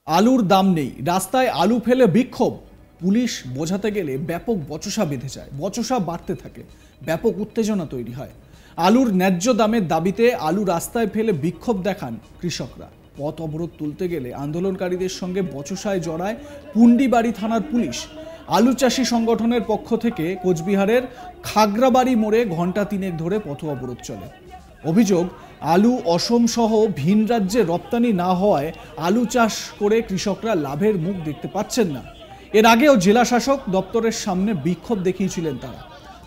আলুর দাম নেই, রাস্তায় আলু ফেলে বিক্ষোভ। পুলিশ বোঝাতে গেলে ব্যাপক বচসা বেঁধে যায়, বচসা বাড়তে থাকে, ব্যাপক উত্তেজনা তৈরি হয়। আলুর ন্যায্য দামের দাবিতে আলু রাস্তায় ফেলে বিক্ষোভ দেখান কৃষকরা। পথ অবরোধ তুলতে গেলে আন্দোলনকারীদের সঙ্গে বচসায় জড়ায় পুন্ডিবাড়ি থানার পুলিশ। আলু চাষি সংগঠনের পক্ষ থেকে কোচবিহারের খাগড়াবাড়ি মোড়ে ঘণ্টা তিনেক ধরে পথ অবরোধ চলে। অভিযোগ, আলু অসম সহ ভিন রাজ্যে রপ্তানি না হওয়ায় আলু চাষ করে কৃষকরা লাভের মুখ দেখতে পাচ্ছেন না। এর আগেও জেলা শাসক দপ্তরের সামনে বিক্ষোভ দেখিয়েছিলেন তারা।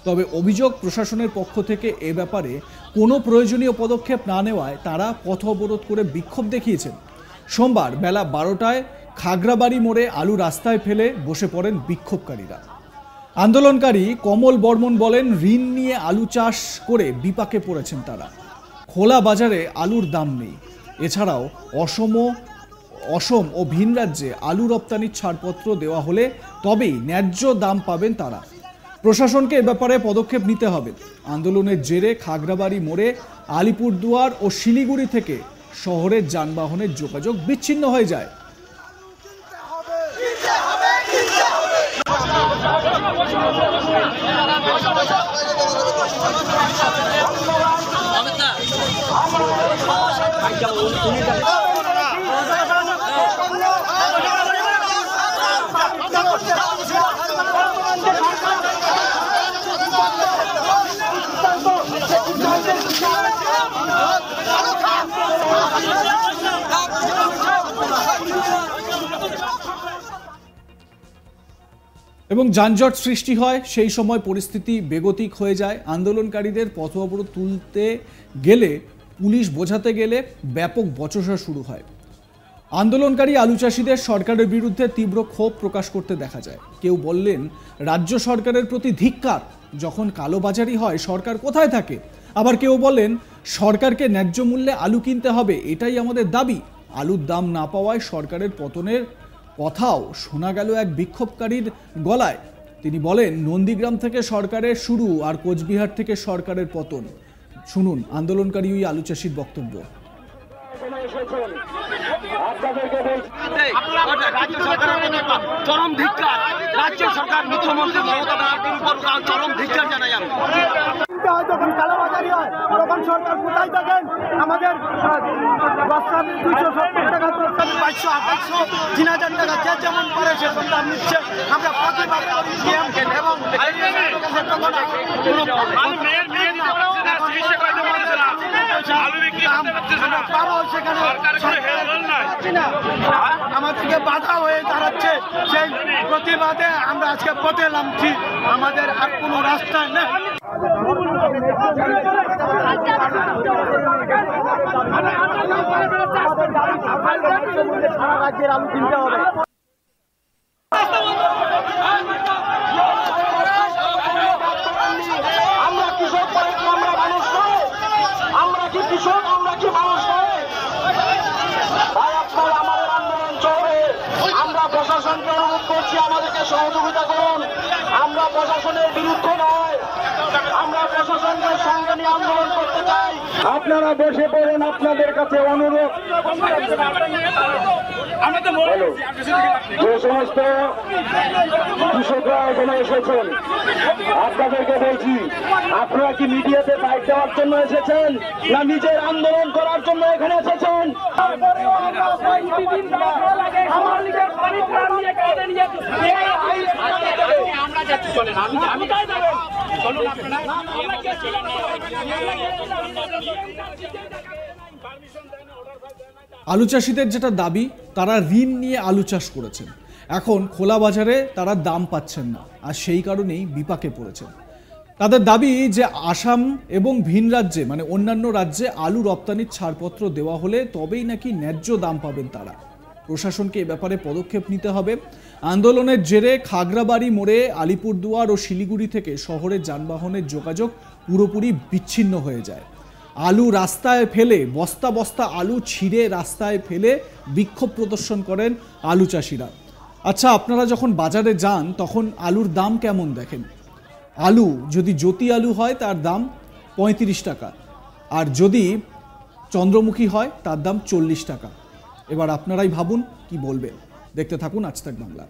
তবে অভিযোগ, প্রশাসনের পক্ষ থেকে এ ব্যাপারে কোনো প্রয়োজনীয় পদক্ষেপ না নেওয়ায় তারা পথ অবরোধ করে বিক্ষোভ দেখিয়েছেন। সোমবার বেলা 12টায় খাগড়াবাড়ি মোড়ে আলু রাস্তায় ফেলে বসে পড়েন বিক্ষোভকারীরা। আন্দোলনকারী কমল বর্মন বলেন, ঋণ নিয়ে আলু চাষ করে বিপাকে পড়েছেন তারা। খোলা বাজারে আলুর দাম নেই। এছাড়াও অসম ও ভিন রাজ্যে আলু রপ্তানির ছাড়পত্র দেওয়া হলে তবেই ন্যায্য দাম পাবেন তারা। প্রশাসনকে এ ব্যাপারে পদক্ষেপ নিতে হবে। আন্দোলনের জেরে খাগড়াবাড়ি মোড়ে আলিপুরদুয়ার ও শিলিগুড়ি থেকে শহরের যানবাহনের যোগাযোগ বিচ্ছিন্ন হয়ে যায়। এবং যানজট সৃষ্টি হয়। সেই সময় পরিস্থিতি বেগতিক হয়ে যায়। আন্দোলনকারীদের পথ অবরোধ তুলতে গেলে, পুলিশ বোঝাতে গেলে ব্যাপক বচসা শুরু হয়। আন্দোলনকারী আলু চাষিদের সরকারের বিরুদ্ধে তীব্র ক্ষোভ প্রকাশ করতে দেখা যায়। কেউ বললেন, রাজ্য সরকারের প্রতি ধিক্কার, যখন কালোবাজারি হয় সরকার কোথায় থাকে। আবার কেউ বলেন, সরকারকে ন্যায্য মূল্যে আলু কিনতে হবে, এটাই আমাদের দাবি। আলুর দাম না পাওয়ায় সরকারের পতনের কথাও শোনা গেল এক বিক্ষোভকারীর গলায়। তিনি বলেন, নন্দীগ্রাম থেকে সরকারের শুরু আর কোচবিহার থেকে সরকারের পতন। শুনুন আন্দোলনকারী ওই আলু চাষির বক্তব্য। চরম ধিক্কার, রাজ্য সরকার মুখ্যমন্ত্রী মমতা ব্যানার্জির উপর চরম ধিক্কার জানাই আমি। যখন কালোবাজারি হয় তখন সরকার কোথায় থাকেন? আমাদের 270 টাকা 500 3000 টাকা যে যেমন করে সেরকম দাম নিচ্ছে। আমরা প্রতিবাদ করি এবং আমাদেরকে বাধা হয়ে দাঁড়াচ্ছে। সেই প্রতিবাদে আমরা আজকে পথে নামছি। আমাদের আর কোনো রাস্তা নেই। সারা রাজ্যের আলু কিনতে হবে। আমরা কৃষক, আমরা মানুষ নয়। আমরা কি কৃষক? আমরা কি মানুষ নয়? আমাদের আন্দোলন চলবে। আমরা প্রশাসনকে অনুরোধ করছি, আমাদেরকে সহযোগিতা করুন। আমরা প্রশাসনের বিরুদ্ধে নয়, আমরা প্রশাসনকে সঙ্গে নিয়ে আন্দোলন করতে চাই। আপনারা বসে পড়ুন, আপনাদের কাছে অনুরোধ। যে সমস্ত কৃষকরা এখানে এসেছেন, আপনাদেরকে বলছি, আপনারা কি মিডিয়াতে বাইক দেওয়ার জন্য এসেছেন না নিজের আন্দোলন করার জন্য এখানে এসেছেন? আলু চাষিদের যেটা দাবি, তারা ঋণ নিয়ে আলু চাষ করেছেন। এখন খোলা বাজারে তারা দাম পাচ্ছেন না, আর সেই কারণেই বিপাকে পড়েছেন। তাদের দাবি যে আসাম এবং ভিন রাজ্যে মানে অন্যান্য রাজ্যে আলু রপ্তানির ছাড়পত্র দেওয়া হলে তবেই নাকি ন্যায্য দাম পাবেন তারা। প্রশাসনকে এ ব্যাপারে পদক্ষেপ নিতে হবে। আন্দোলনের জেরে খাগড়াবাড়ি মোড়ে আলিপুরদুয়ার ও শিলিগুড়ি থেকে শহরের যানবাহনের যোগাযোগ পুরোপুরি বিচ্ছিন্ন হয়ে যায়। আলু রাস্তায় ফেলে, বস্তা বস্তা আলু ছিঁড়ে রাস্তায় ফেলে বিক্ষোভ প্রদর্শন করেন আলু চাষিরা। আচ্ছা, আপনারা যখন বাজারে যান তখন আলুর দাম কেমন দেখেন? আলু যদি জ্যোতি আলু হয় তার দাম 35 টাকা, আর যদি চন্দ্রমুখী হয় তার দাম 40 টাকা। এবার আপনারাই ভাবুন কি বলবেন। দেখতে থাকুন আজ তাক বাংলা।